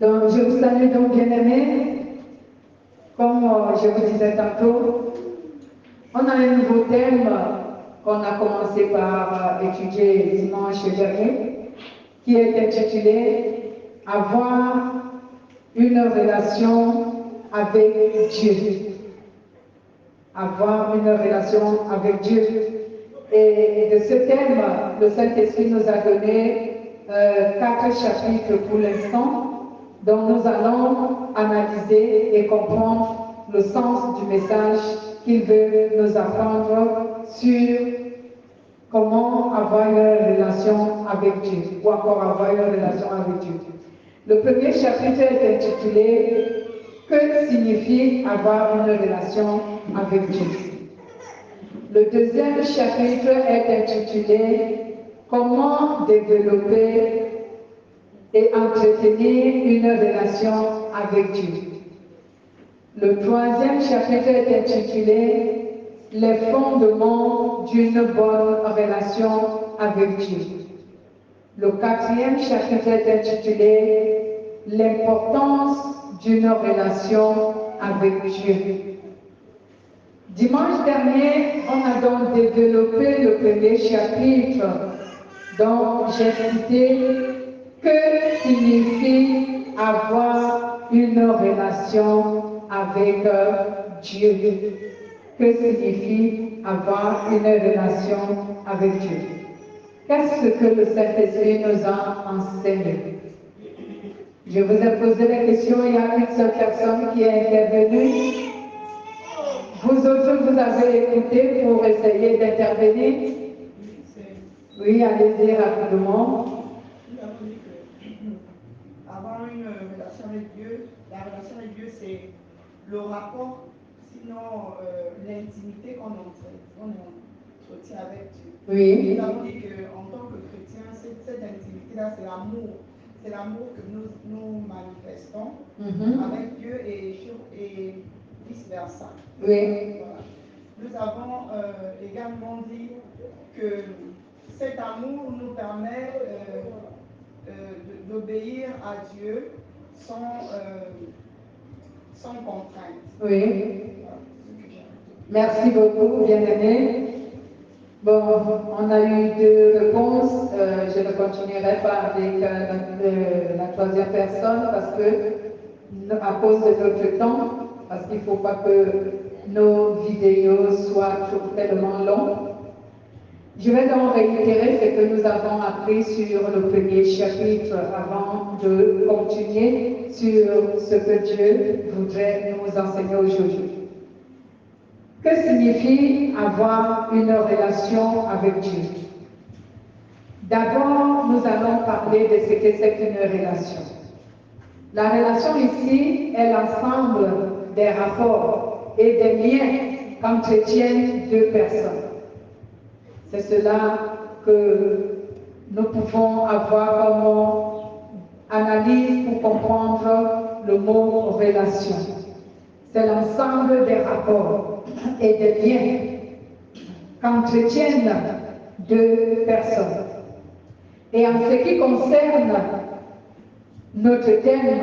Donc, je vous salue donc, bien-aimés. Comme je vous disais tantôt, on a un nouveau thème qu'on a commencé par étudier dimanche dernier, qui est intitulé « Avoir une relation avec Dieu ». Avoir une relation avec Dieu. Et de ce thème, le Saint-Esprit nous a donné 4 chapitres pour l'instant, dont nous allons analyser et comprendre le sens du message qu'il veut nous apprendre sur comment avoir une relation avec Dieu, ou encore avoir une relation avec Dieu. Le premier chapitre est intitulé « Que signifie avoir une relation avec Dieu ?» Le deuxième chapitre est intitulé « Comment développer et entretenir une relation avec Dieu ». Le troisième chapitre est intitulé « Les fondements d'une bonne relation avec Dieu ». Le quatrième chapitre est intitulé « L'importance d'une relation avec Dieu ». Dimanche dernier, on a donc développé le premier chapitre, dont j'ai cité « Que signifie avoir une relation avec Dieu ?» Que signifie avoir une relation avec Dieu? Qu'est-ce que le Saint-Esprit nous a enseigné? Je vous ai posé la question, il y a une seule personne qui est intervenue. Vous autres, vous avez écouté pour essayer d'intervenir? Oui, allez-y rapidement. Nous avons dit que avoir une relation avec Dieu, la relation avec Dieu, c'est le rapport, sinon l'intimité qu'on entretient avec Dieu. Oui. Nous avons dit qu'en tant que chrétiens, cette intimité-là, c'est l'amour. C'est l'amour que nous manifestons avec Dieu et vice-versa. Oui. Voilà. Nous avons également dit que cet amour nous permet d'obéir à Dieu sans contrainte. Oui. Merci beaucoup, bien-aimé. Bon, on a eu 2 réponses. Je ne continuerai pas avec la troisième personne parce que, à cause de notre temps, parce qu'il ne faut pas que nos vidéos soient tellement longues. Je vais donc réitérer ce que nous avons appris sur le premier chapitre avant de continuer sur ce que Dieu voudrait nous enseigner aujourd'hui. Que signifie avoir une relation avec Dieu? D'abord, nous allons parler de ce que c'est qu'une relation. La relation ici est l'ensemble des rapports et des liens qu'entretiennent 2 personnes. C'est cela que nous pouvons avoir comme analyse pour comprendre le mot relation. C'est l'ensemble des rapports et des liens qu'entretiennent 2 personnes. Et en ce qui concerne notre thème,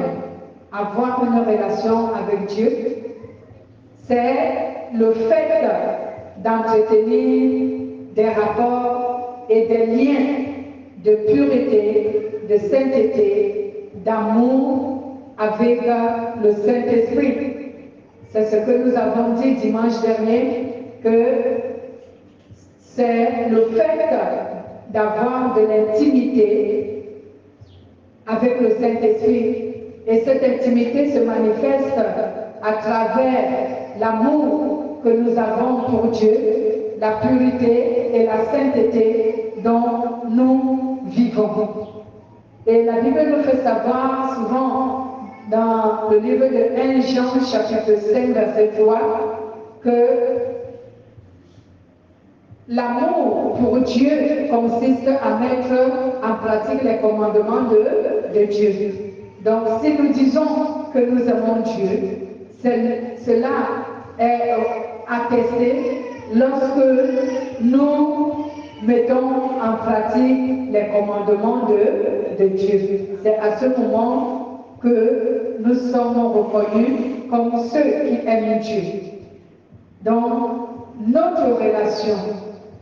avoir une relation avec Dieu, c'est le fait d'entretenir des rapports et des liens de pureté, de sainteté, d'amour avec le Saint-Esprit. C'est ce que nous avons dit dimanche dernier, que c'est le fait d'avoir de l'intimité avec le Saint-Esprit. Et cette intimité se manifeste à travers l'amour que nous avons pour Dieu, la pureté et la sainteté dont nous vivons. Et la Bible nous fait savoir souvent dans le livre de 1 Jean chapitre 5 verset 3 que l'amour pour Dieu consiste à mettre en pratique les commandements de Dieu. Donc si nous disons que nous aimons Dieu, cela est attesté lorsque nous mettons en pratique les commandements de Dieu. C'est à ce moment que nous sommes reconnus comme ceux qui aiment Dieu. Donc, notre relation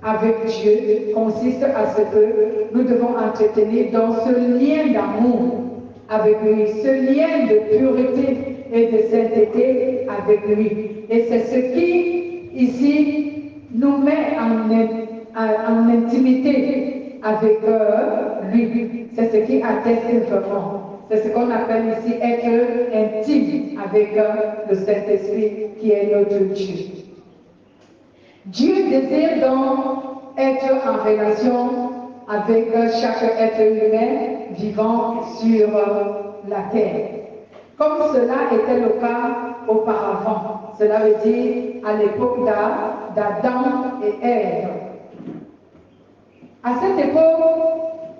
avec Dieu consiste à ce que nous devons entretenir dans ce lien d'amour avec lui, ce lien de pureté et de sainteté avec lui. Et c'est ce qui, ici, nous met en intimité avec lui. C'est ce qui atteste vraiment. C'est ce qu'on appelle ici être intime avec le Saint-Esprit qui est notre Dieu. Dieu désire donc être en relation avec chaque être humain vivant sur la terre. Comme cela était le cas auparavant, cela veut dire à l'époque d'Adam et Ève. À cette époque,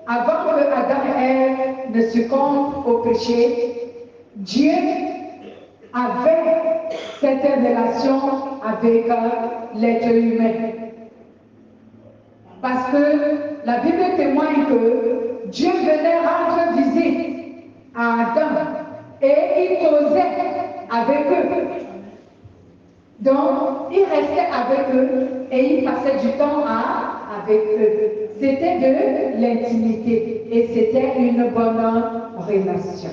avant que Adam et Ève ne succombent au péché, Dieu avait cette relation avec l'être humain. Parce que la Bible témoigne que Dieu venait rendre visite à Adam et il causait avec eux. Donc, il restait avec eux et il passait du temps avec eux. C'était de l'intimité et c'était une bonne relation.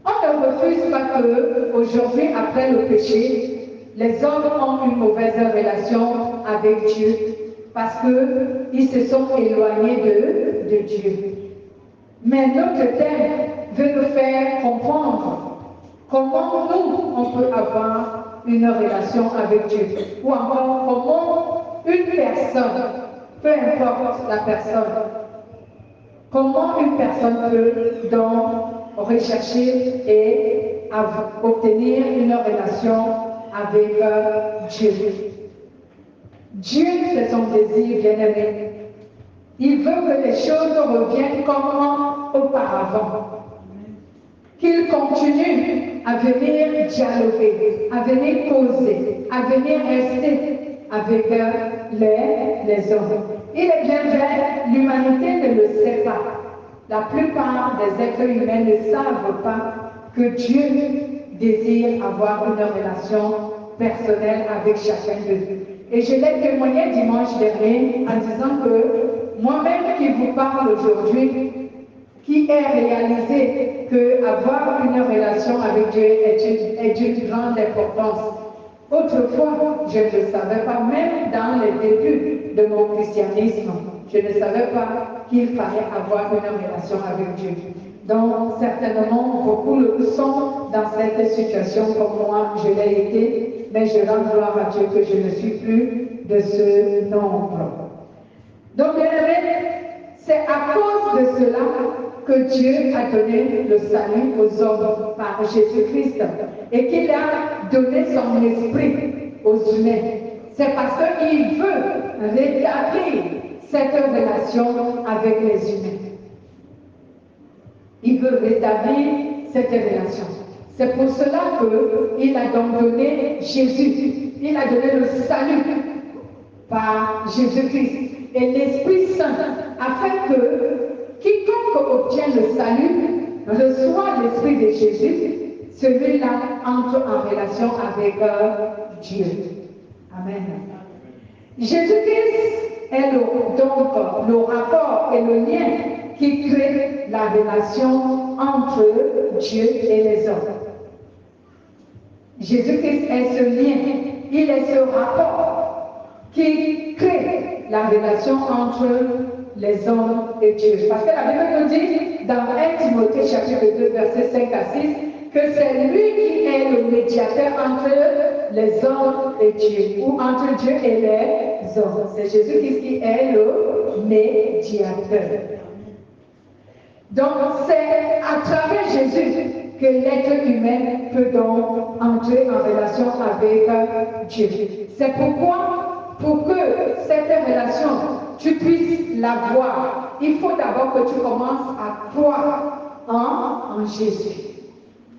On ne refuse pas qu'aujourd'hui, après le péché, les hommes ont une mauvaise relation avec Dieu parce qu'ils se sont éloignés de Dieu. Mais notre thème veut nous faire comprendre comment nous, on peut avoir une relation avec Dieu. Ou encore comment une personne, peu importe la personne, comment une personne peut donc rechercher et obtenir une relation avec Dieu. Dieu, c'est son désir bien-aimé. Il veut que les choses reviennent comme auparavant. Qu'il continue à venir dialoguer, à venir causer, à venir rester avec les hommes. Il est bien vrai, l'humanité ne le sait pas. La plupart des êtres humains ne savent pas que Dieu désire avoir une relation personnelle avec chacun d'eux. Et je l'ai témoigné dimanche dernier en disant que moi-même qui vous parle aujourd'hui, qui ai réalisé qu'avoir une relation avec Dieu est d'une grande importance. Autrefois, je ne le savais pas, même dans les débuts de mon christianisme, je ne savais pas qu'il fallait avoir une relation avec Dieu. Donc, certainement, beaucoup sont dans cette situation comme moi, je l'ai été, mais je rends gloire à Dieu que je ne suis plus de ce nombre. Donc, bien aimé, c'est à cause de cela que Dieu a donné le salut aux hommes par Jésus-Christ et qu'il a donné son esprit aux humains. C'est parce qu'il veut rétablir cette relation avec les humains. Il veut rétablir cette relation. C'est pour cela qu'il a donc donné Jésus. Il a donné le salut par Jésus-Christ et l'Esprit Saint, afin que quiconque obtient le salut reçoit l'Esprit de Jésus, celui-là entre en relation avec Dieu. Amen. Jésus-Christ est donc le rapport et le lien qui crée la relation entre Dieu et les hommes. Jésus-Christ est ce lien, il est ce rapport qui crée la relation entre les hommes et Dieu. Parce que la Bible nous dit dans 1 Timothée chapitre 2 versets 5 à 6 que c'est lui qui est le médiateur entre les hommes et Dieu, ou entre Dieu et les hommes. C'est Jésus-Christ qui est le médiateur. Donc c'est à travers Jésus que l'être humain peut donc entrer en relation avec Dieu. C'est pourquoi, pour que cette relation, tu puisses la voir, il faut d'abord que tu commences à croire en Jésus.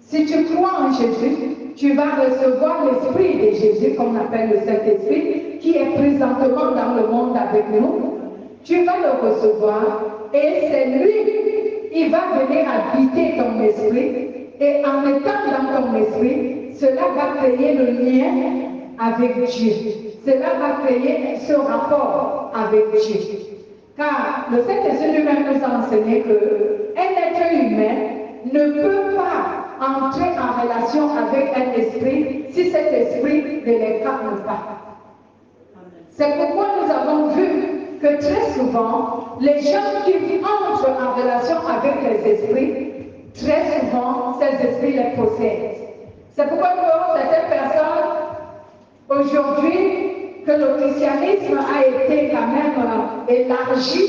Si tu crois en Jésus, tu vas recevoir l'Esprit de Jésus, qu'on appelle le Saint-Esprit, qui est présentement dans le monde avec nous. Tu vas le recevoir et c'est lui, il va venir habiter ton esprit, et en étant dans ton esprit, cela va créer le lien avec Dieu. Cela va créer ce rapport avec Dieu. Car le Saint-Esprit lui-même nous a enseigné qu'un être humain ne peut pas entrer en relation avec un esprit si cet esprit ne l'incarne pas. C'est pourquoi nous avons vu que très souvent, les gens qui entrent en relation avec les esprits, très souvent, ces esprits les possèdent. C'est pourquoi nous avons certaines personnes, aujourd'hui, que le christianisme a été quand même élargi.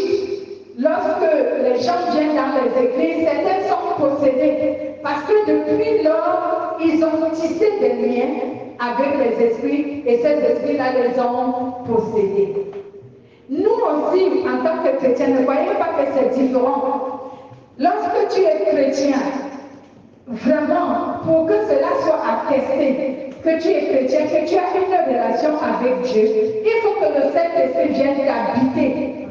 Lorsque les gens viennent dans les églises, certains sont possédés. Parce que depuis lors, ils ont tissé des liens avec les esprits et ces esprits-là les ont possédés. Nous aussi, en tant que chrétiens, ne croyez pas que c'est différent. Lorsque tu es chrétien, vraiment, pour que cela soit attesté, que tu es chrétien, que tu as une relation avec Dieu, il faut que le Saint-Esprit vienne t'habiter.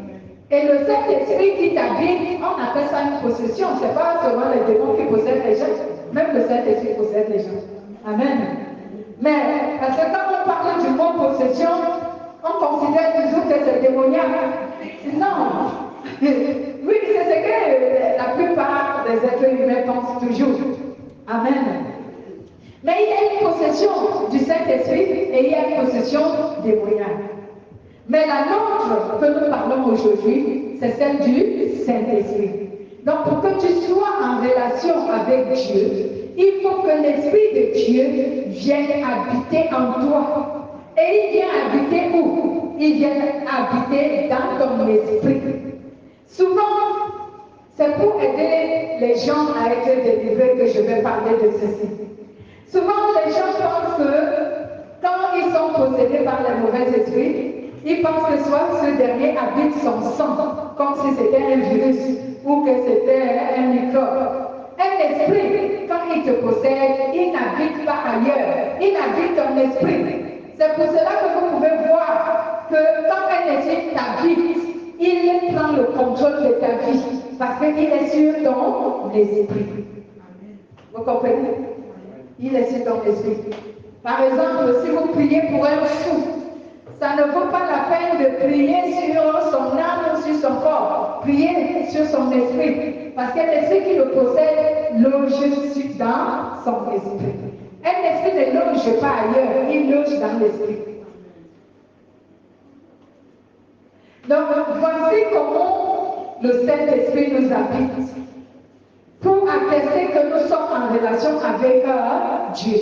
Et le Saint-Esprit qui t'habite, on appelle ça une possession. Ce n'est pas seulement les démons qui possèdent les gens, même le Saint-Esprit possède les gens. Amen. Mais, parce que quand on parle du mot possession, on considère toujours que c'est démoniaque. Non. Oui, c'est ce que la plupart des êtres humains pensent toujours. Amen. Mais il y a une possession du Saint-Esprit et il y a une possession démoniaque. Mais la nôtre que nous parlons aujourd'hui, c'est celle du Saint-Esprit. Donc pour que tu sois en relation avec Dieu, il faut que l'Esprit de Dieu vienne habiter en toi. Et il vient habiter où? Il vient habiter dans ton esprit. Souvent, c'est pour aider les gens à être délivrés que je vais parler de ceci. Souvent, les gens pensent que quand ils sont possédés par les mauvais esprits, ils pensent que soit ce dernier habite son sang, comme si c'était un virus ou que c'était un microbe. Un esprit, quand il te possède, il n'habite pas ailleurs, il habite ton esprit. C'est pour cela que vous pouvez voir que quand un esprit t'habite, il prend le contrôle de ta vie, parce qu'il est sur ton esprit. Vous comprenez? Il est sur ton esprit. Par exemple, si vous priez pour un fou, ça ne vaut pas la peine de prier sur son âme ou sur son corps. Priez sur son esprit. Parce que l'esprit qui le possède loge dans son esprit. Un esprit ne loge pas ailleurs, il loge dans l'esprit. Donc, voici comment le Saint-Esprit nous habite. Pour attester que nous sommes en relation avec Dieu.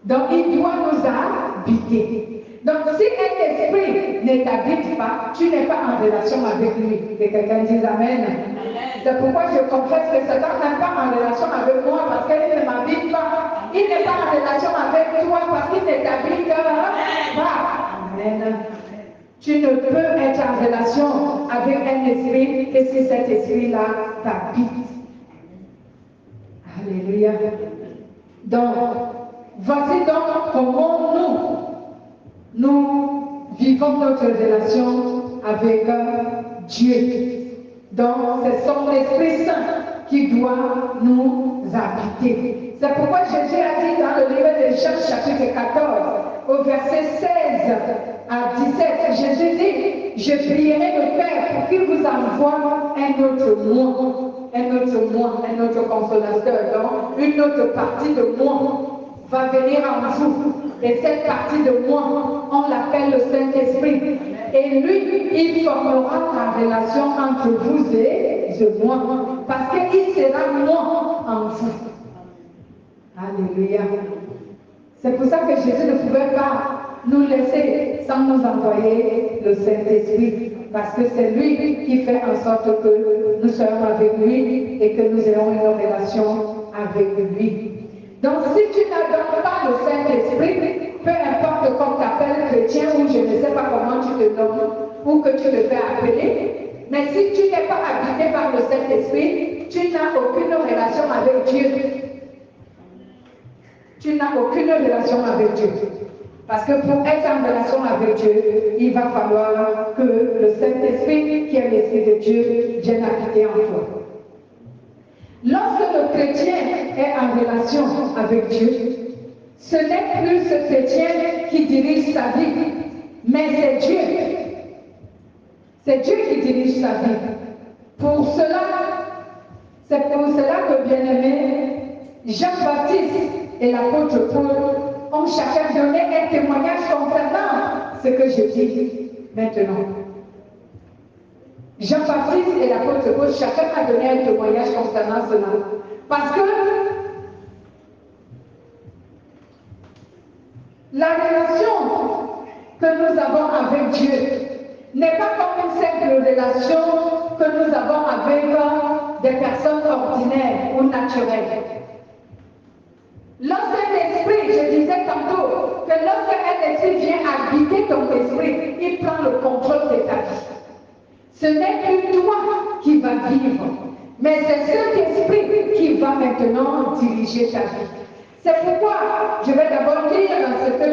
Donc, il doit nous habiter. Donc, si un esprit ne t'habite pas, tu n'es pas en relation avec lui. Que quelqu'un dise Amen. C'est pourquoi je confesse que Satan n'est pas en relation avec moi parce qu'il ne m'habite pas. Il n'est pas en relation avec toi parce qu'il ne t'habite pas. Amen. Tu ne peux être en relation avec un esprit que si cet esprit-là t'habite. Alléluia. Donc, voici donc comment nous vivons notre relation avec Dieu. Donc, c'est son Esprit Saint qui doit nous habiter. C'est pourquoi Jésus a dit dans le livre de Jean chapitre 14, au verset 16 à 17, Jésus dit, je prierai le Père pour qu'il vous envoie un autre consolateur, donc une autre partie de moi va venir en vous. Et cette partie de moi, on l'appelle le Saint-Esprit. Et lui, il formera la relation entre vous et moi. Parce qu'il sera moi en vous. Alléluia. C'est pour ça que Jésus ne pouvait pas nous laisser sans nous envoyer le Saint-Esprit. Parce que c'est lui qui fait en sorte que nous soyons avec lui et que nous ayons une relation avec lui. Donc si tu n'adoptes pas le Saint-Esprit, peu importe qu'on t'appelle chrétien ou je ne sais pas comment tu te nommes ou que tu te fais appeler, mais si tu n'es pas habité par le Saint-Esprit, tu n'as aucune relation avec Dieu. Tu n'as aucune relation avec Dieu. Parce que pour être en relation avec Dieu, il va falloir que le Saint-Esprit, qui est l'Esprit de Dieu, vienne habiter en toi. Lorsque le chrétien est en relation avec Dieu, ce n'est plus ce chrétien qui dirige sa vie, mais c'est Dieu. C'est Dieu qui dirige sa vie. C'est pour cela que, bien-aimé, Jean-Baptiste et l'apôtre Paul ont chacun donné un témoignage concernant ce que je dis maintenant. Jean-Baptiste et l'apôtre Paul, chacun a donné un témoignage concernant cela. Parce que la relation que nous avons avec Dieu n'est pas comme une simple relation que nous avons avec des personnes ordinaires ou naturelles. Lorsqu'un esprit, je disais tantôt, que lorsqu'un esprit vient habiter ton esprit, il prend le contrôle de ta vie. Ce n'est plus toi qui vas vivre, mais c'est cet esprit qui va maintenant diriger ta vie. C'est pourquoi je vais d'abord lire ce que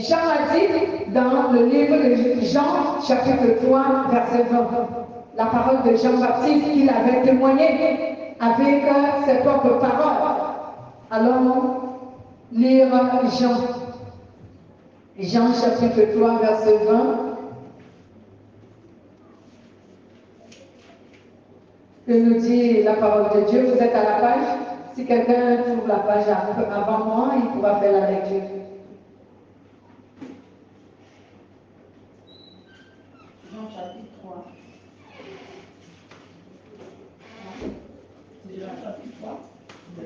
Jean a dit dans le livre de Jean, chapitre 3, verset 20. La parole de Jean-Baptiste qu'il avait témoigné avec ses propres paroles. Allons lire Jean chapitre 3, verset 20. Que nous dit la parole de Dieu. Vous êtes à la page. Si quelqu'un trouve la page avant moi, il pourra faire la lecture. Jean chapitre 3. C'est Jean chapitre 3.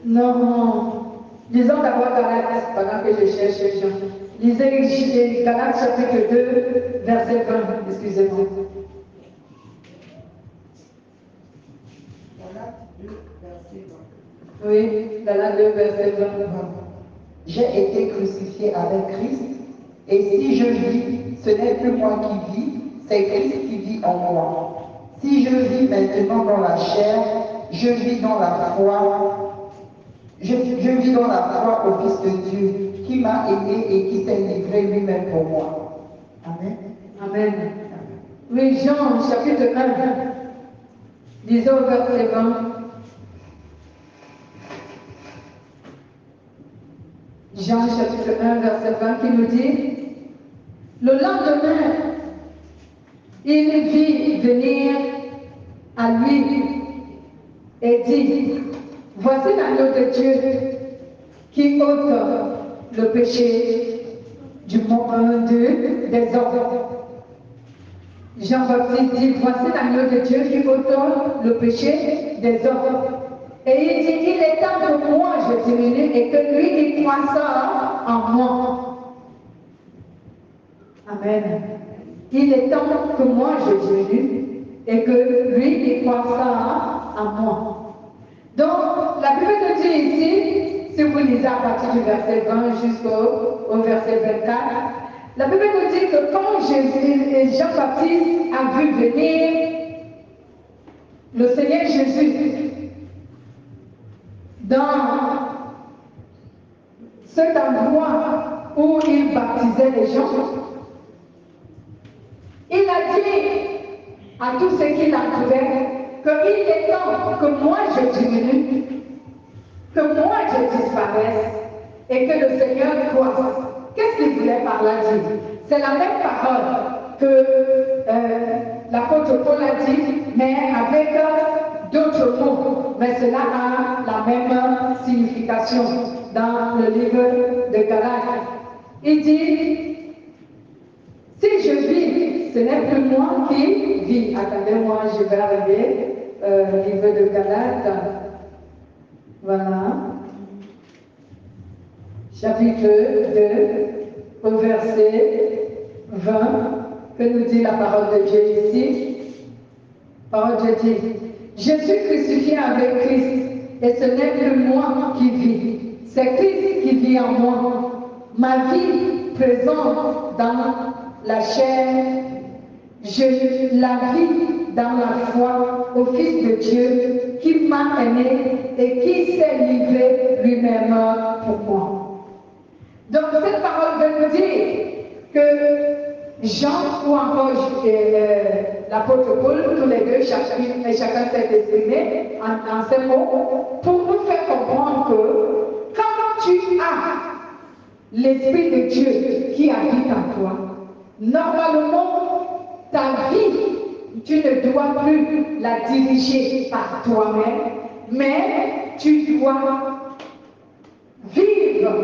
Non. Lisons d'abord Galates pendant que je cherche Jean. Lisez Galates chapitre 2, verset 20. Excusez-moi. Galates 2, verset 20. Oui, Galates 2, verset 20. J'ai été crucifié avec Christ, et si je vis, ce n'est plus moi qui vis, c'est Christ qui vit en moi. Si je vis maintenant dans la chair, je vis dans la foi. Je vis dans la foi au Fils de Dieu, qui m'a aimé et qui s'est livré lui-même pour moi. Amen. Amen. Oui, Jean, chapitre 1. Lisons verset 20. Jean, chapitre 1, verset 20, qui nous dit: le lendemain, il vit venir à lui et dit: voici l'agneau de Dieu qui ôte le péché des hommes. Jean-Baptiste dit: voici l'agneau de Dieu qui ôte le péché des hommes. Et il dit: il est temps que moi je diminue et que lui il croisse en moi. Amen. Il est temps que moi je diminue et que lui il croisse en moi. Donc, la Bible nous dit ici, si vous lisez à partir du verset 20 jusqu'au verset 24, la Bible nous dit que quand Jean-Baptiste a vu venir le Seigneur Jésus dans cet endroit où il baptisait les gens, il a dit à tous ceux qui l'entouraient qu'il est temps que moi je diminue, que moi je disparaisse et que le Seigneur croisse. Qu'est-ce qu'il voulait par là dire? C'est la même parole que l'apôtre Paul a dit, mais avec d'autres mots. Mais cela a la même signification dans le livre de Galates. Il dit: si je vis, ce n'est plus moi qui vis. Attendez-moi, je vais arriver livre de Galates. Voilà. Chapitre 2, au verset 20, que nous dit la parole de Dieu ici. Parole de Dieu dit: je suis crucifié avec Christ, et ce n'est plus moi qui vis, c'est Christ qui vit en moi. Ma vie présente dans la chair, je la vis dans la foi au Fils de Dieu qui m'a aimé et qui s'est livré lui-même pour moi. Donc cette parole veut nous dire que Jean ou encore l'apôtre Paul, tous les deux, chacun s'est exprimé en ces mots, pour nous faire comprendre que quand tu as l'Esprit de Dieu qui habite en toi, normalement, ta vie, tu ne dois plus la diriger par toi-même, mais tu dois vivre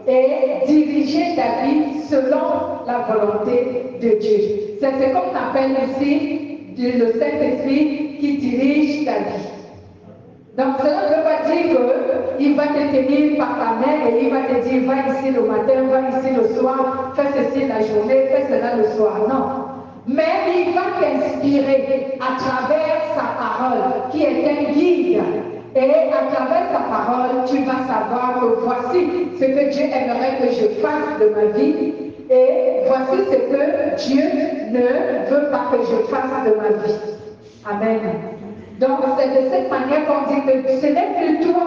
et diriger ta vie selon la volonté de Dieu. C'est ce qu'on appelle ici le Saint-Esprit qui dirige ta vie. Donc cela ne veut pas dire qu'il va te tenir par ta main et il va te dire va ici le matin, va ici le soir, fais ceci la journée, fais cela le soir. Non. Mais il va t'inspirer à travers sa parole qui est un guide. Et à travers sa parole, tu vas savoir que voici ce que Dieu aimerait que je fasse de ma vie. Et voici ce que Dieu ne veut pas que je fasse de ma vie. Amen. Donc c'est de cette manière qu'on dit que ce n'est plus toi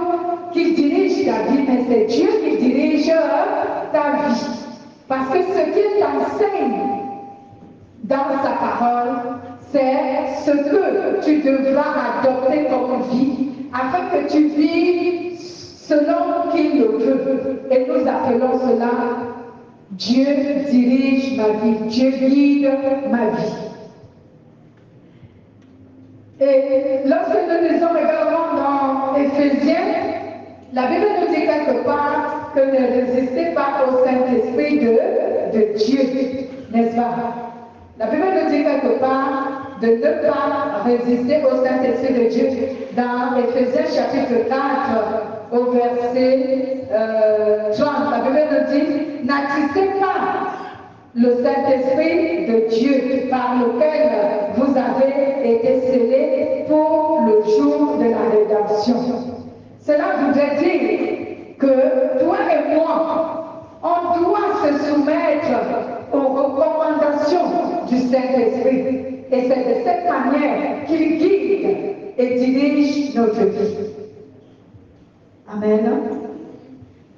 qui dirige ta vie, mais c'est Dieu qui dirige ta vie. Parce que ce qu'il t'enseigne dans sa parole, c'est ce que tu devras adopter comme vie, afin que tu vives selon qu'il le veut. Et nous appelons cela Dieu dirige ma vie, Dieu guide ma vie. Et lorsque nous lisons également dans Éphésiens, la Bible nous dit quelque part que ne résistez pas au Saint-Esprit de Dieu, n'est-ce pas? La Bible nous dit quelque part de ne pas résister au Saint-Esprit de Dieu. Dans Éphésiens chapitre 4, au verset 30, la Bible nous dit, n'attristez pas le Saint-Esprit de Dieu par lequel vous avez été scellés pour le jour de la rédemption. Cela voudrait dire que toi et moi, on doit se soumettre aux recommandations du Saint-Esprit. Et c'est de cette manière qu'il guide et dirige notre vie. Amen.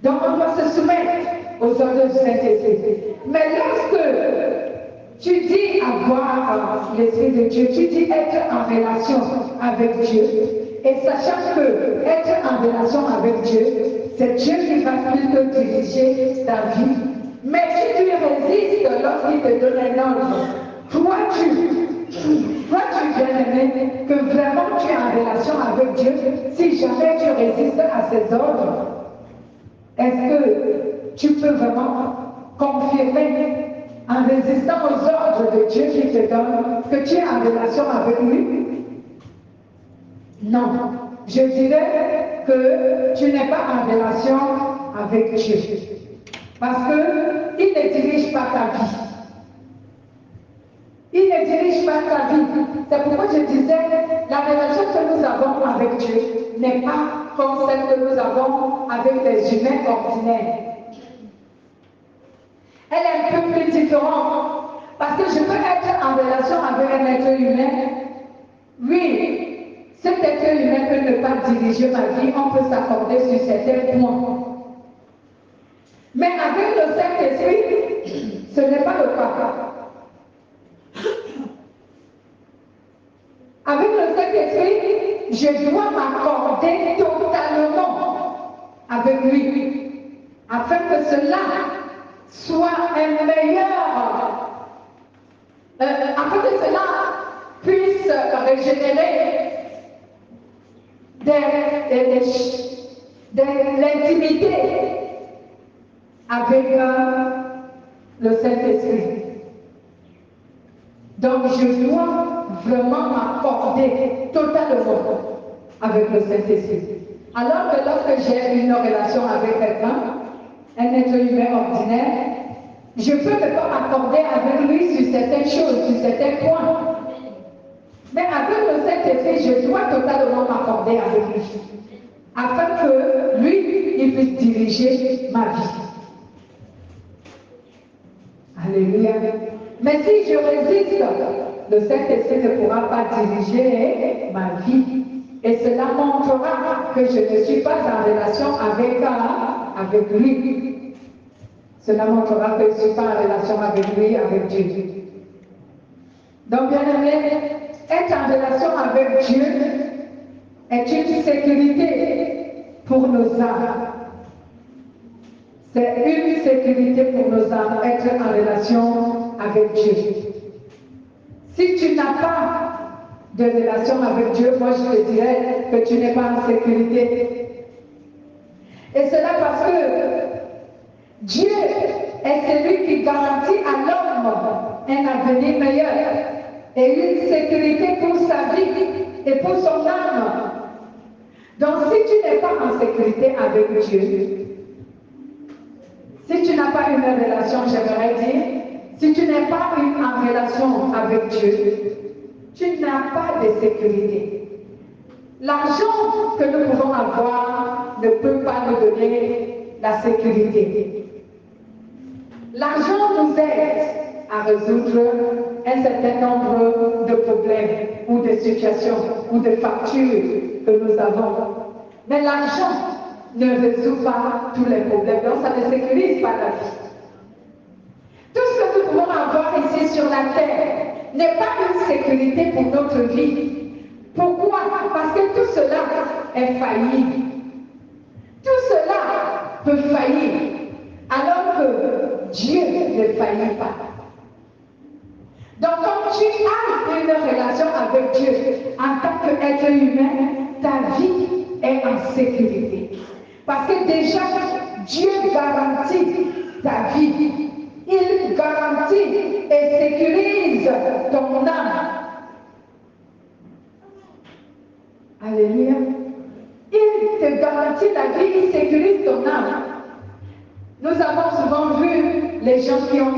Donc on doit se soumettre aux ordres du Saint-Esprit. Mais lorsque tu dis avoir l'Esprit de Dieu, tu dis être en relation avec Dieu, et sachant que être en relation avec Dieu, c'est Dieu qui va plutôt diriger ta vie. Mais si tu résistes lorsqu'il te donne un ordre, toi tu viens aimer que vraiment tu es en relation avec Dieu, si jamais tu résistes à ses ordres, est-ce que tu peux vraiment confirmer en résistant aux ordres de Dieu qui te donne que tu es en relation avec lui? Non. Je dirais que tu n'es pas en relation avec Dieu. Parce qu'il ne dirige pas ta vie. Il ne dirige pas ta vie. C'est pourquoi je disais, la relation que nous avons avec Dieu n'est pas comme celle que nous avons avec les humains ordinaires. Elle est un peu plus différente. Parce que je peux être en relation avec un être humain. Oui, cet être humain peut ne pas diriger ma vie, on peut s'accorder sur certains points. Mais avec le Saint-Esprit, ce n'est pas le cas. Avec le Saint-Esprit, je dois m'accorder totalement avec lui, afin que cela soit un meilleur, afin que cela puisse régénérer de l'intimité avec le Saint-Esprit. Donc je dois vraiment m'accorder totalement avec le Saint-Esprit. Alors que lorsque j'ai une relation avec quelqu'un, un être humain ordinaire, je peux ne pas m'accorder avec lui sur certaines choses, sur certains points. Mais avec le Saint-Esprit, je dois totalement m'accorder avec lui, afin que lui, il puisse diriger ma vie. Alléluia. Mais si je résiste, le Saint-Esprit ne pourra pas diriger ma vie. Et cela montrera que je ne suis pas en relation avec lui. Cela montrera que je ne suis pas en relation avec lui, avec Dieu. Donc, bien aimé, Être en relation avec Dieu est une sécurité pour nos âmes. C'est une sécurité pour nos âmes, être en relation avec Dieu. Si tu n'as pas de relation avec Dieu, moi je te dirais que tu n'es pas en sécurité. Et cela parce que Dieu est celui qui garantit à l'homme un avenir meilleur et une sécurité pour sa vie et pour son âme. Donc si tu n'es pas en sécurité avec Dieu, si tu n'as pas une relation, j'aimerais dire, si tu n'es pas en relation avec Dieu, tu n'as pas de sécurité. L'argent que nous pouvons avoir ne peut pas nous donner la sécurité. L'argent nous aide à résoudre un certain nombre de problèmes ou de situations ou de factures que nous avons. Mais l'argent ne résout pas tous les problèmes, donc ça ne sécurise pas la vie. Tout ce que nous pouvons avoir ici sur la terre n'est pas une sécurité pour notre vie. Pourquoi? Parce que tout cela est faillible. Tout cela peut faillir, alors que Dieu ne faillit pas. Donc quand tu as une relation avec Dieu en tant qu'être humain, ta vie est en sécurité. Parce que déjà, Dieu garantit ta vie. Il garantit et sécurise ton âme. Alléluia. Il te garantit la vie, il sécurise ton âme. Nous avons souvent vu les gens qui ont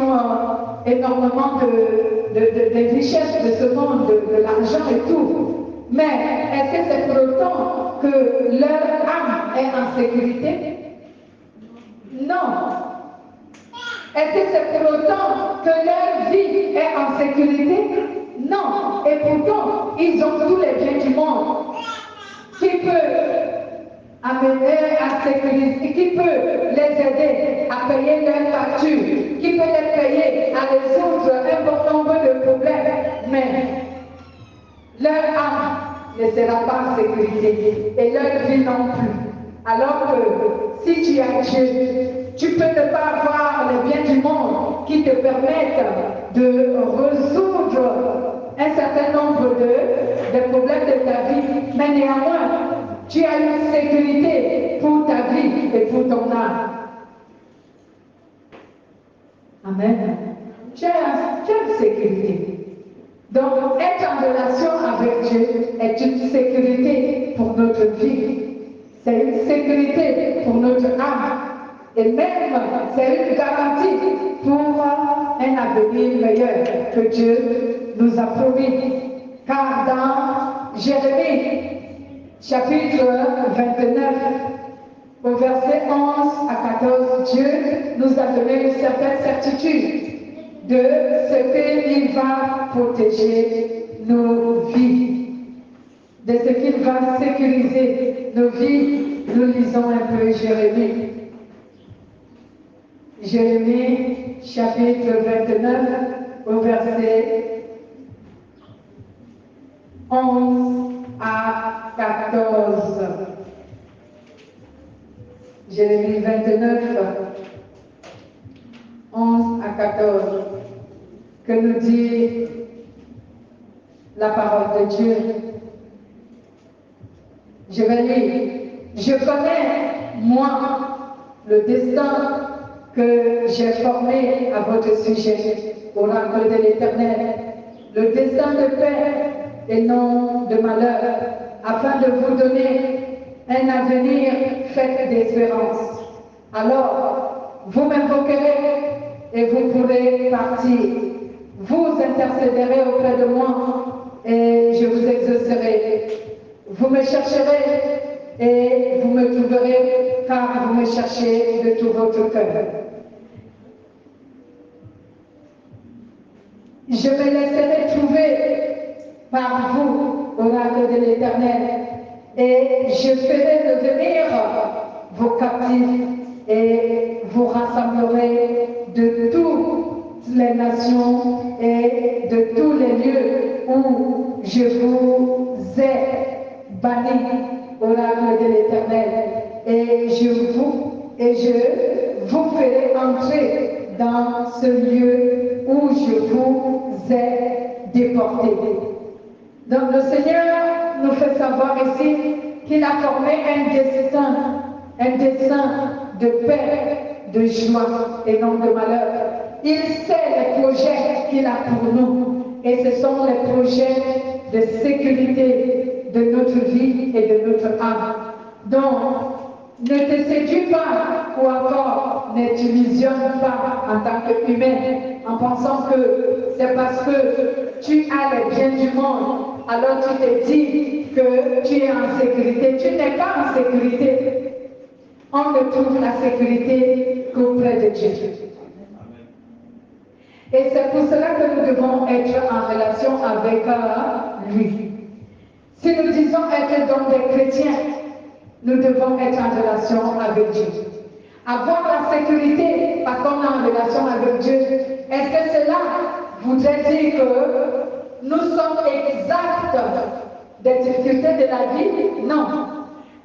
énormément de richesses de ce monde, de l'argent et tout. Mais est-ce que c'est pour autant que leur âme est en sécurité? Non. Est-ce que c'est pour autant que leur vie est en sécurité? Non. Et pourtant, ils ont tous les biens du monde qui peut amener à sécuriser, qui peut les aider à payer leurs factures, qui peut les payer à résoudre un bon nombre de problèmes. Mais leur âme ne sera pas en sécurité et leur vie non plus. Alors que si tu as Dieu, tu peux ne pas avoir les biens du monde qui te permettent de résoudre un certain nombre de problèmes de ta vie, mais néanmoins, tu as une sécurité pour ta vie et pour ton âme. Amen. Tu as une sécurité. Donc, être en relation avec Dieu est une sécurité pour notre vie. C'est une sécurité pour notre âme. Et même, c'est une garantie pour un avenir meilleur que Dieu nous a promis. Car dans Jérémie, chapitre 29, au verset 11 à 14, Dieu nous a donné une certaine certitude de ce qu'il va protéger nos vies, de ce qu'il va sécuriser nos vies. Nous lisons un peu Jérémie. Jérémie, chapitre 29, au verset 11 à 14. Jérémie 29, 11 à 14. Que nous dit la parole de Dieu? Je vais lire. Je connais, moi, le destin que j'ai formé à votre sujet, oracle de l'Éternel, le destin de paix et non de malheur, afin de vous donner un avenir fait d'espérance. Alors, vous m'invoquerez et vous pourrez partir. Vous intercéderez auprès de moi et je vous exaucerai. Vous me chercherez et vous me trouverez, car vous me cherchez de tout votre cœur. Je me laisserai trouver par vous, oracle de l'Éternel, et je ferai revenir vos captifs et vous rassemblerai de toutes les nations et de tous les lieux où je vous ai banni, oracle de l'Éternel, et je vous ferai entrer dans ce lieu où je vous ai déporté. Donc le Seigneur nous fait savoir ici qu'il a formé un dessein de paix, de joie et non de malheur. Il sait les projets qu'il a pour nous et ce sont les projets de sécurité de notre vie et de notre âme. Donc, ne te séduis pas ou encore ne t'illusionne pas en tant qu'humain en pensant que c'est parce que tu as les biens du monde, alors tu te dis que tu es en sécurité. Tu n'es pas en sécurité. On ne trouve la sécurité qu'auprès de Dieu. Et c'est pour cela que nous devons être en relation avec lui. Si nous disons être donc des chrétiens, nous devons être en relation avec Dieu. Avoir la sécurité parce qu'on est en relation avec Dieu, est-ce que cela voudrait dire que nous sommes exempts des difficultés de la vie? Non.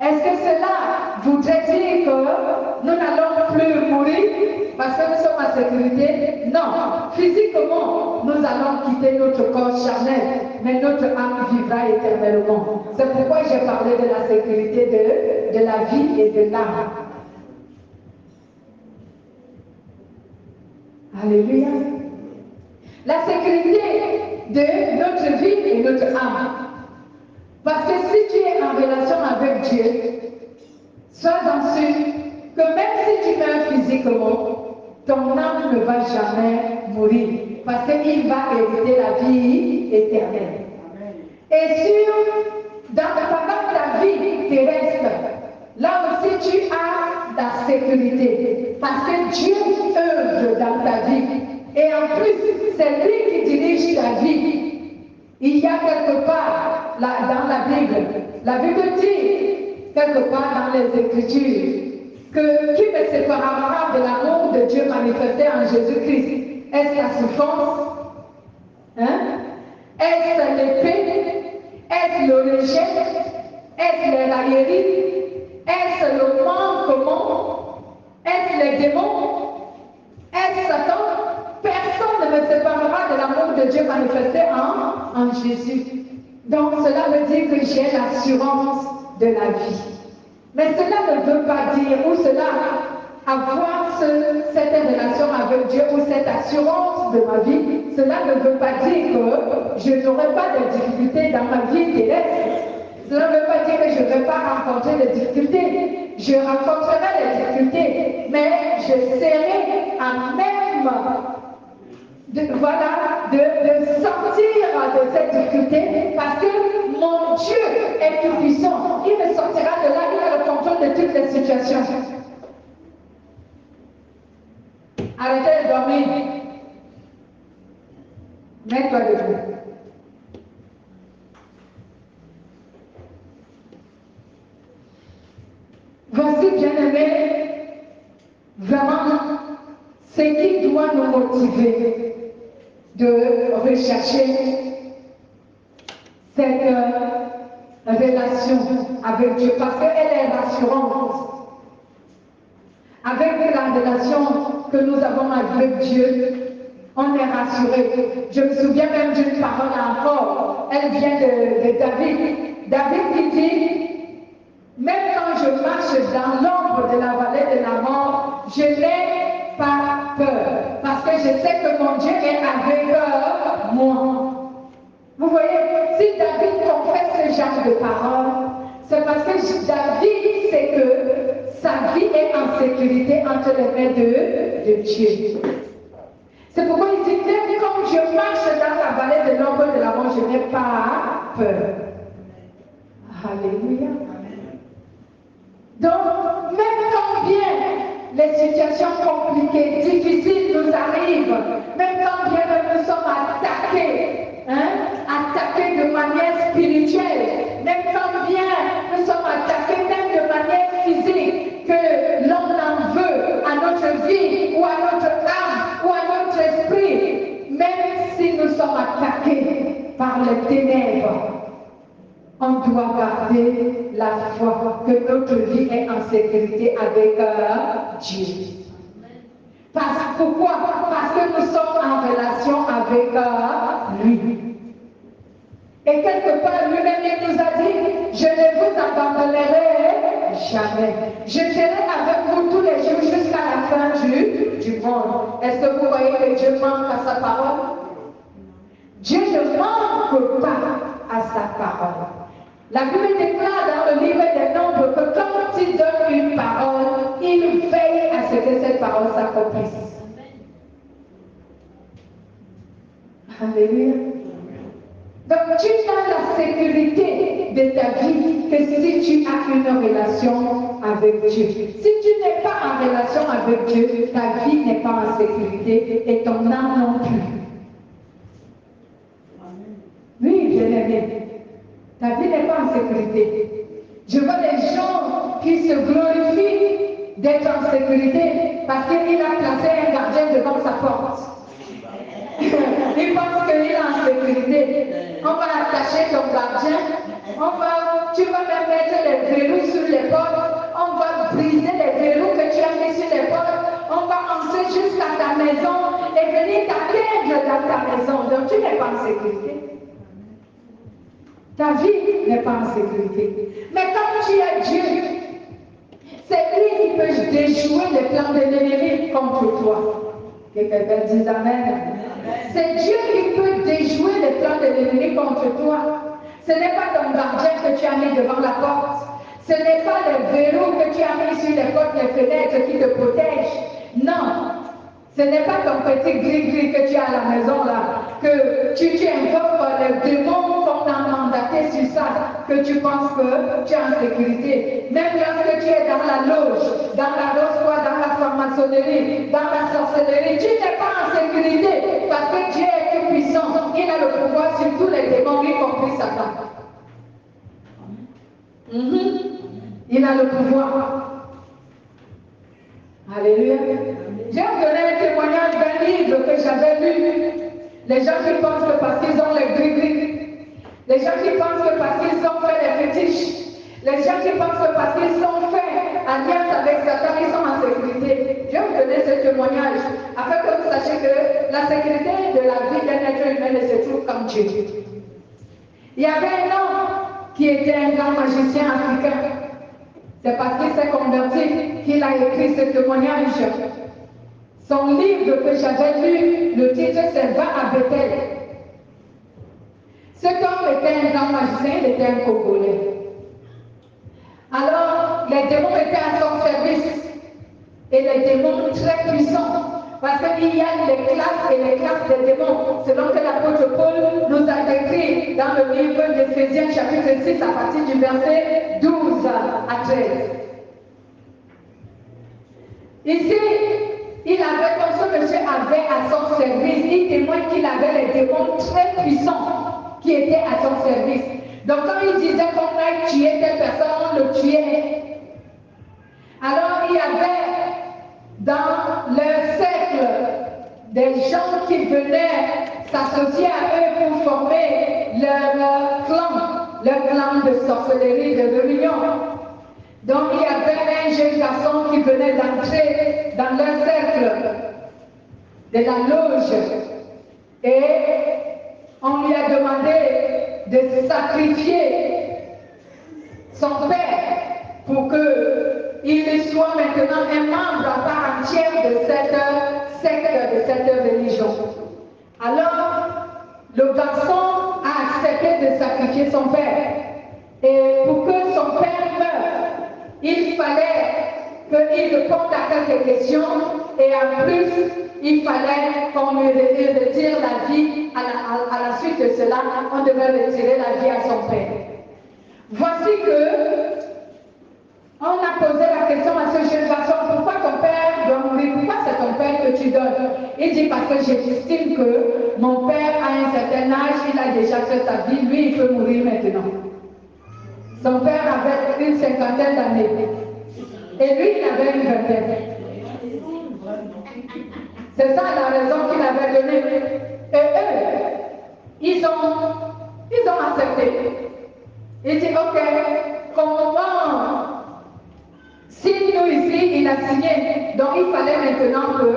Est-ce que cela voudrait dire que nous n'allons plus mourir parce que nous sommes en sécurité? Non. Physiquement, nous allons quitter notre corps charnel, mais notre âme vivra éternellement. C'est pourquoi j'ai parlé de la sécurité de la vie et de l'âme. Alléluia. La sécurité de notre vie et notre âme. Parce que si tu es en relation avec Dieu, sois-en sûr que même si tu meurs physiquement, ton âme ne va jamais mourir. Parce qu'il va hériter la vie éternelle. Et pendant ta vie terrestre, là aussi tu as la sécurité. Parce que Dieu œuvre dans ta vie. Et en plus, c'est lui qui dirige ta vie. Il y a quelque part dans la Bible dit quelque part dans les Écritures que qui me séparera de l'amour de Dieu manifesté en Jésus-Christ? Est-ce la souffrance? Est-ce l'épée? Est-ce le rejet? Est-ce les railleries? Est-ce le manquement? Est-ce les démons? Est-ce Satan? Personne ne me séparera de l'amour de Dieu manifesté en Jésus. Donc cela veut dire que j'ai l'assurance de la vie. Mais cela ne veut pas dire, ou cela, avoir cette relation avec Dieu, ou cette assurance de ma vie, cela ne veut pas dire que je n'aurai pas de difficultés dans ma vie terrestre. Cela ne veut pas dire que je ne vais pas rencontrer des difficultés. Je rencontrerai des difficultés, mais je serai à même de sortir de cette difficulté parce que mon Dieu est tout puissant. Il me sortira de là, il a le contrôle de toutes les situations. Arrêtez de dormir. Mets-toi debout. Voici, bien-aimés, vraiment ce qui doit nous motiver de rechercher cette relation avec Dieu, parce qu'elle est rassurante. Avec la relation que nous avons avec Dieu, on est rassuré. Je me souviens même d'une parole encore, elle vient de David. David qui dit, même quand je marche dans l'ombre de la vallée de la mort, je n'ai pas peur, parce que je sais que mon Dieu est avec moi. Vous voyez, si David confesse ce genre de paroles, c'est parce que David sait que sa vie est en sécurité entre les mains de Dieu. C'est pourquoi il dit, même quand je marche dans la vallée de l'ombre de la mort, je n'ai pas peur. Alléluia. Donc, même quand bien les situations compliquées, difficiles nous arrivent, même quand bien nous sommes attaqués, attaqués de manière spirituelle, même quand bien nous sommes attaqués même de manière physique, que l'on en veut à notre vie ou à notre âme ou à notre esprit, même si nous sommes attaqués par les ténèbres, on doit garder la foi, que notre vie est en sécurité avec Dieu. Pourquoi? Parce que nous sommes en relation avec lui. Et quelque part, lui-même, il nous a dit, je ne vous abandonnerai jamais. Je serai avec vous tous les jours jusqu'à la fin du monde. Est-ce que vous voyez que Dieu manque à sa parole? Dieu ne manque pas à sa parole. La Bible déclare dans le livre des Nombres que quand il donne une parole, il veille à ce que cette parole s'accomplisse. Alléluia. Donc tu as la sécurité de ta vie que si tu as une relation avec Dieu. Si tu n'es pas en relation avec Dieu, ta vie n'est pas en sécurité et ton âme non plus. Oui, bien-aimé, ta vie n'est pas en sécurité. Je vois des gens qui se glorifient d'être en sécurité parce qu'il a placé un gardien devant sa porte. Il pense qu'il est en sécurité. On va attacher ton gardien. Tu vas même mettre les verrous sur les portes. On va briser les verrous que tu as mis sur les portes. On va entrer jusqu'à ta maison et venir t'atteindre dans ta maison. Donc tu n'es pas en sécurité. Ta vie n'est pas en sécurité. Mais quand tu as Dieu, c'est lui qui peut déjouer les plans de l'ennemi contre toi. Que quelqu'un dise Amen. C'est Dieu qui peut déjouer les plans de l'ennemi contre toi. Ce n'est pas ton gardien que tu as mis devant la porte. Ce n'est pas les verrous que tu as mis sur les portes, les fenêtres qui te protègent. Non. Ce n'est pas ton petit gris-gris que tu as à la maison là, que tu invoques les démons qu'on a mandaté sur ça, que tu penses que tu es en sécurité. Même lorsque tu es dans la loge, dans la rose-foi, dans la franc-maçonnerie, dans la sorcellerie, tu n'es pas en sécurité parce que Dieu est tout puissant. Il a le pouvoir sur tous les démons, y compris Satan. Il a le pouvoir. Alléluia. J'ai donné un témoignage d'un livre que j'avais lu. Les gens qui pensent que parce qu'ils ont les gris-gris, les gens qui pensent que parce qu'ils ont fait les fétiches, les gens qui pensent que parce qu'ils ont fait alliance avec Satan, ils sont en sécurité. Je vais vous donner ce témoignage afin que vous sachiez que la sécurité de la vie d'un être humain ne se trouve qu'en Dieu. Il y avait un homme qui était un grand magicien africain. C'est parce qu'il s'est converti qu'il a écrit ce témoignage. Son livre que j'avais lu, le titre c'est Va à Bethel. Cet homme était un grand magicien, il était un Congolais. Alors, les démons étaient à son service. Et les démons très puissants. Parce qu'il y a les classes et les classes des démons. Selon que l'apôtre Paul nous a décrit dans le livre d'Éphésiens chapitre 6 à partir du verset 12 à 13. Ici, comme ce monsieur avait à son service, il témoigne qu'il avait les démons très puissants qui étaient à son service. Donc quand il disait qu'on a tué telle personne, on le tuait. Alors il y avait dans leur cercle des gens qui venaient s'associer à eux pour former leur clan de sorcellerie, de réunion. Donc il y avait un jeune garçon qui venait d'entrer dans leur cercle de la loge et on lui a demandé de sacrifier son père pour qu'il soit maintenant un membre à part entière de cette secte, de cette religion. Alors, le garçon a accepté de sacrifier son père. Et pour que son père meure, il fallait qu'il réponde à quelques questions et en plus, il fallait qu'on lui retire la vie. À la suite de cela, on devait retirer la vie à son père. Voici que on a posé la question à ce jeune garçon, pourquoi ton père doit mourir? Pourquoi c'est ton père que tu donnes? Il dit parce que j'estime que mon père à un certain âge, il a déjà fait sa vie, lui il peut mourir maintenant. Son père avait une cinquantaine d'années et lui il avait une vingtaine. C'est ça la raison qu'il avait donnée. Et eux, ils ont accepté. Il dit, ok, comment, si nous ici, il a signé, donc il fallait maintenant que,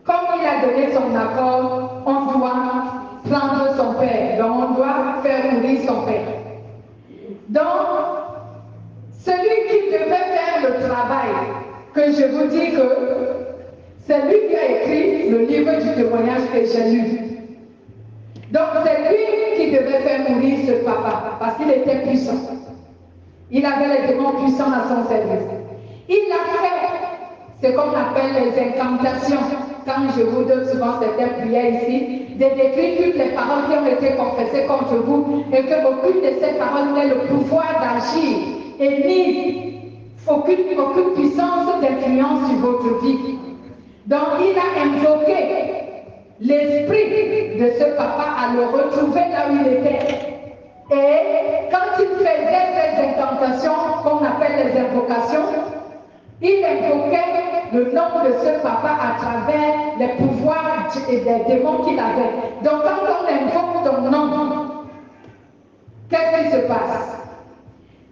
comme il a donné son accord, on doit prendre son père, donc on doit faire mourir son père. Donc, celui qui devait faire le travail, que je vous dis que c'est lui qui a écrit le livre du témoignage que j'ai lu. Donc c'est lui qui devait faire mourir ce papa, parce qu'il était puissant. Il avait les démons puissants à son service. Il a fait ce qu'on appelle les incantations. Quand je vous donne souvent cette prière ici, de décrire toutes les paroles qui ont été confessées contre vous et que aucune de ces paroles n'ait le pouvoir d'agir et ni aucune puissance d'influence sur votre vie. Donc il a invoqué l'esprit de ce papa à le retrouver là où il était. Et quand il faisait ces incantations qu'on appelle les invocations, il invoquait le nom de ce papa à travers les pouvoirs et des démons qu'il avait. Donc quand on invoque ton nom, qu'est-ce qui se passe?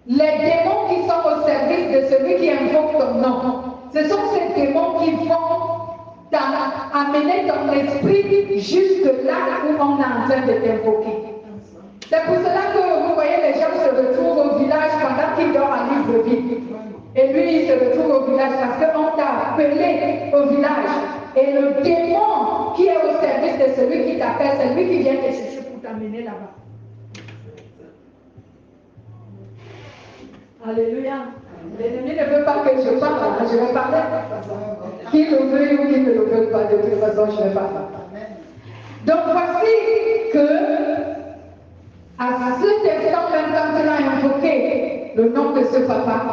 Les démons qui sont au service de celui qui invoque ton nom, ce sont ces démons qui vont amener ton esprit jusque là où on est en train de t'invoquer. C'est pour cela que vous voyez les gens se retrouvent au village pendant qu'ils dorment à livre vide. Et lui, il se retrouve au village parce qu'on t'a appelé au village. Et le démon qui est au service de celui qui t'appelle, c'est lui qui vient te chercher pour t'amener là-bas. Alléluia. L'ennemi ne veut pas que je parle, hein, je vais parler. Qui le veut ou qui ne le veut pas, de toute façon, je vais parler. Donc voici que, à cet instant même, quand il a invoqué le nom de ce papa,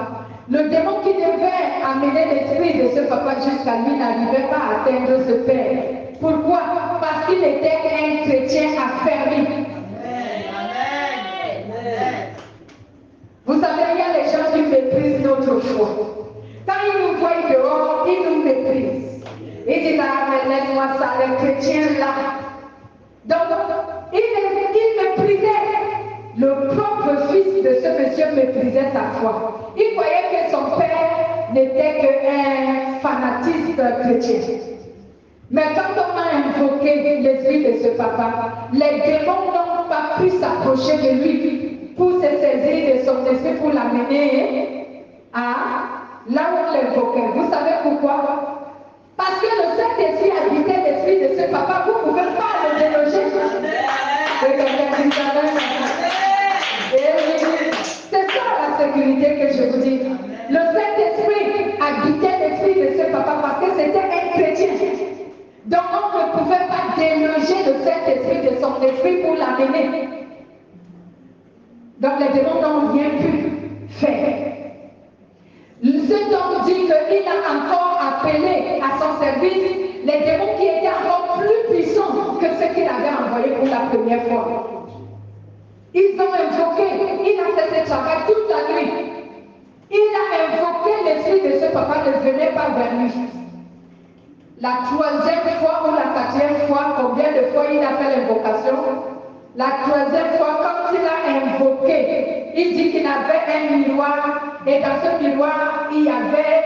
le démon qui devait amener l'esprit de ce papa jusqu'à lui n'arrivait pas à atteindre ce père. Pourquoi? Parce qu'il était un chrétien affermi. Vous savez, il y a les gens qui méprisent notre foi. Quand ils nous voient dehors, ils nous méprisent. Ils disent, ah, mais laisse-moi ça, les chrétiens là. Donc, il méprisait. Le propre fils de ce monsieur méprisait sa foi. Il voyait que son père n'était qu'un fanatiste chrétien. Mais quand on a invoqué l'esprit de ce papa, les démons n'ont pas pu s'approcher de lui pour se saisir de son esprit pour l'amener à là où on l'invoquait. Vous savez pourquoi? Parce que le Saint-Esprit habitait l'esprit de ce papa, vous ne pouvez pas le déloger. C'est ça la sécurité que je vous dis. Le Saint-Esprit habitait l'esprit de ce papa parce que c'était un chrétien. Donc on ne pouvait pas déloger le Saint-Esprit de son esprit pour l'amener. Donc les démons n'ont rien pu faire. Cet homme dit qu'il a encore appelé à son service les démons qui étaient encore plus puissants que ceux qu'il avait envoyés pour la première fois. Ils ont invoqué, il a fait ce travail toute la nuit. Il a invoqué l'esprit de ce papa ne venait pas vers lui. La troisième fois ou la quatrième fois, combien de fois il a fait l'invocation? La troisième fois, quand il a invoqué, il dit qu'il avait un miroir et dans ce miroir, il avait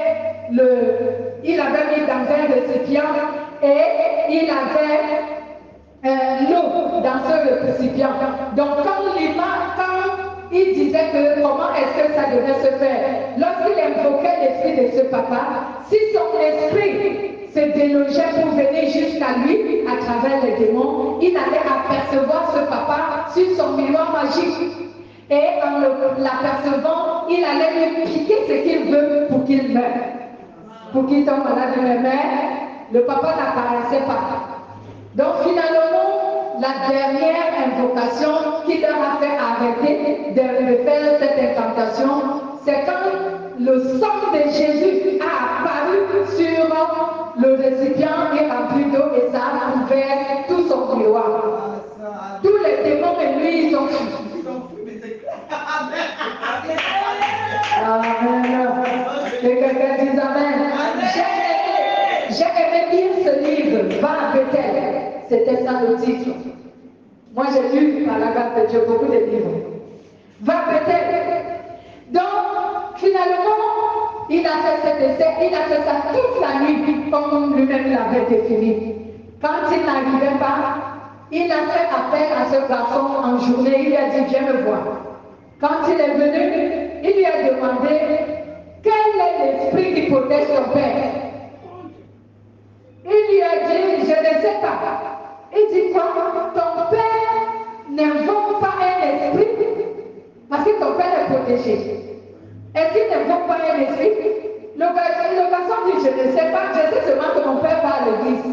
mis dans un récipient et il avait l'eau dans ce récipient. Donc quand il disait que comment est-ce que ça devait se faire, lorsqu'il invoquait l'esprit de ce papa, si son esprit se délogeait pour venir jusqu'à lui à travers les démons, il allait apercevoir ce papa sur son miroir magique. Et en l'apercevant, il allait lui piquer ce qu'il veut pour qu'il meure. Pour qu'il tombe malade de mer, le papa n'apparaissait pas. Donc finalement, la dernière invocation qui leur a fait arrêter de faire cette incantation, c'est quand le sang de Jésus a apparu sur le récipient et rempli d'eau et ça a ouvert tout son miroir. Tous les démons et lui, ils ont fui. Amen. Que quelqu'un dise Amen. J'ai aimé lire ce livre, Va à Bethel. C'était ça le titre. Moi j'ai lu par la grâce de Dieu beaucoup de livres. va peut-être. Donc, finalement, il a fait cet essai, il a fait ça toute la nuit, comme lui-même l'avait défini. Quand il n'arrivait pas, il a fait appel à ce garçon en journée, il lui a dit, viens me voir. Quand il est venu, il lui a demandé, quel est l'esprit qui protège ton père? Il lui a dit, je ne sais pas. Il dit quoi? Ton père n'invoque pas un esprit parce que ton père est protégé. Est-ce qu'il n'invoque pas un esprit? Le garçon dit, je ne sais pas, je sais seulement que mon père va à l'église.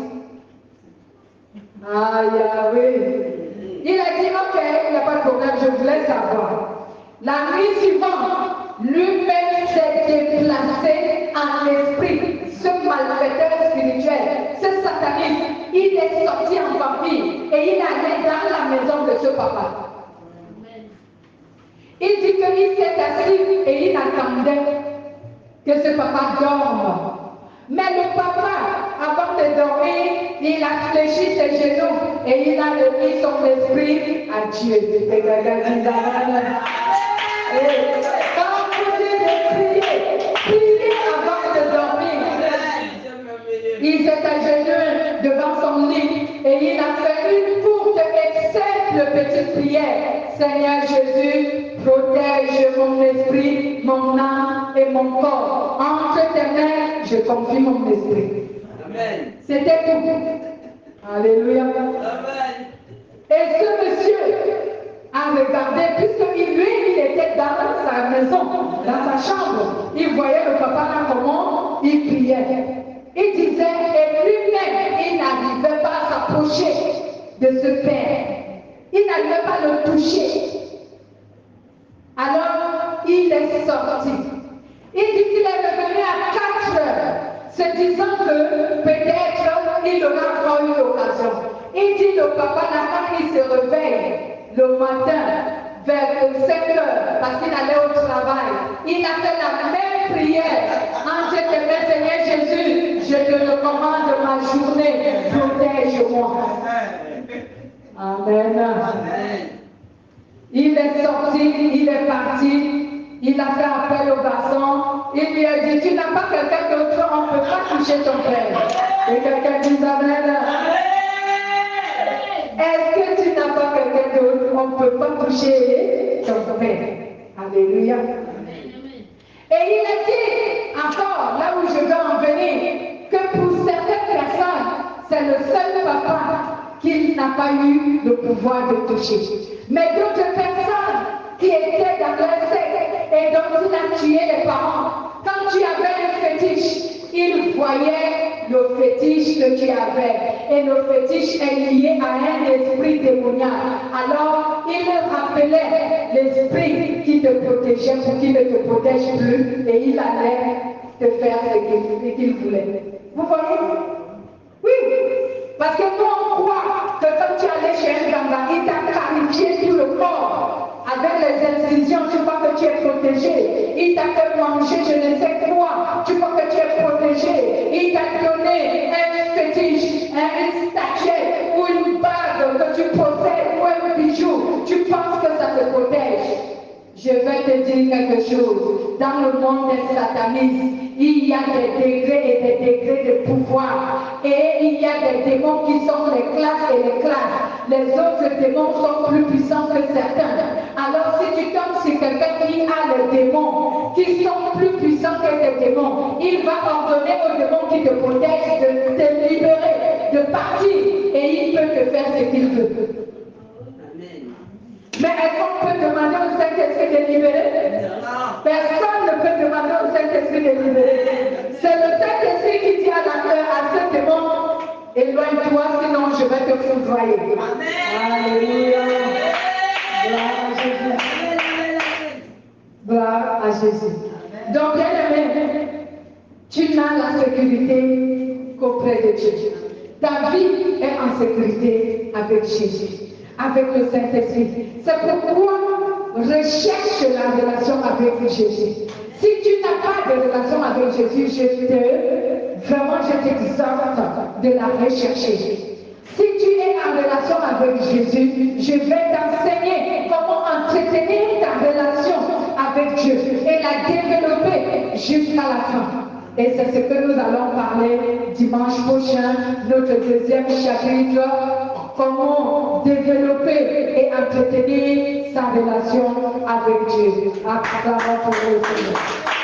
Aïe, oui. Il a dit, ok, il n'y a pas de problème, je voulais savoir. La nuit suivante, lui-même s'est déplacé en esprit. Ce malfaiteur spirituel, ce sataniste, il est sorti en vampire et il allait dans la maison de ce papa. Il dit qu'il s'est assis et il attendait que ce papa dorme. Mais le papa, avant de dormir, il a fléchi ses genoux et il a remis son esprit à Dieu. Quand vous dites priez avant de dormir. Il s'est agenouillé devant son lit et il a fait une courte et simple petite prière. Seigneur Jésus, protège mon esprit, mon âme et mon corps. Entre tes mains, je confie mon esprit. Amen. C'était tout. Alléluia. Amen. Et ce monsieur a regardé, puisque lui, il était dans sa maison, dans sa chambre. Il voyait le papa là comment il priait. Il disait, et lui-même, il n'arrivait pas à s'approcher de ce père. Il n'arrivait pas à le toucher. Alors, il est sorti. Il dit qu'il est revenu à 4 heures, se disant que peut-être il aura encore eu l'occasion. Il dit, le papa, quand il se réveille le matin, vers 5 heures, parce qu'il allait au travail, il a fait la même prière. En Dieu te met, Seigneur Jésus, je te recommande ma journée, protège-moi. Amen. Amen. Il est sorti, il est parti, il a fait appel au garçon, il lui a dit, tu n'as pas quelqu'un d'autre, on ne peut pas toucher ton père. Et quelqu'un dit, Amen. Est-ce que tu n'as pas quelqu'un d'autre, on ne peut pas toucher ton père. Alléluia. Et il a dit encore, là où je veux en venir, que pour certaines personnes, c'est le seul papa qu'il n'a pas eu le pouvoir de toucher. Mais d'autres personnes qui étaient dans leur secte et dont il a tué les parents, quand tu avais un fétiche, il voyait le fétiche que tu avais. Et le fétiche est lié à un esprit démoniaque. Alors, il rappelait l'esprit qui te protégeait pour qu'il ne te protège plus et il allait te faire ce qu'il voulait. Vous voyez? Oui, parce que nous on croit que quand tu allais chez un ganga, il t'a clarifié tout le corps. Avec les incisions, tu vois que tu es protégé. Il t'a fait manger je ne sais quoi, tu vois que tu es protégé. Il t'a donné un fétiche, une statuette ou une bague que tu possèdes ou un bijou. Tu penses que ça te protège. Je vais te dire quelque chose. Dans le monde des satanistes, il y a des degrés et des degrés de pouvoir. Et il y a des démons qui sont les classes et les classes. Les autres démons sont plus puissants que certains. Alors si tu tombes sur quelqu'un qui a les démons, qui sont plus puissants que tes démons, il va ordonner aux démons qui te protègent de te libérer, de partir. Et il peut te faire ce qu'il veut. Mais est-ce qu'on peut demander au Saint-Esprit de libérer? Personne ne peut demander au Saint-Esprit de libérer. C'est le Saint-Esprit qui dit à ce démon, éloigne-toi, sinon je vais te foudroyer. Alléluia. Gloire à Jésus. Donc, bien aimé, tu n'as la sécurité qu'auprès de Dieu. Ta vie est en sécurité avec Jésus, avec le Saint-Esprit. C'est pourquoi recherche la relation avec Jésus. Si tu n'as pas de relation avec Jésus, je t'exhorte de la rechercher. Si tu es en relation avec Jésus, je vais t'enseigner comment entretenir ta relation Dieu et la développer jusqu'à la fin. Et c'est ce que nous allons parler dimanche prochain, notre deuxième chapitre, comment développer et entretenir sa relation avec Dieu. Acclamons pour le Seigneur.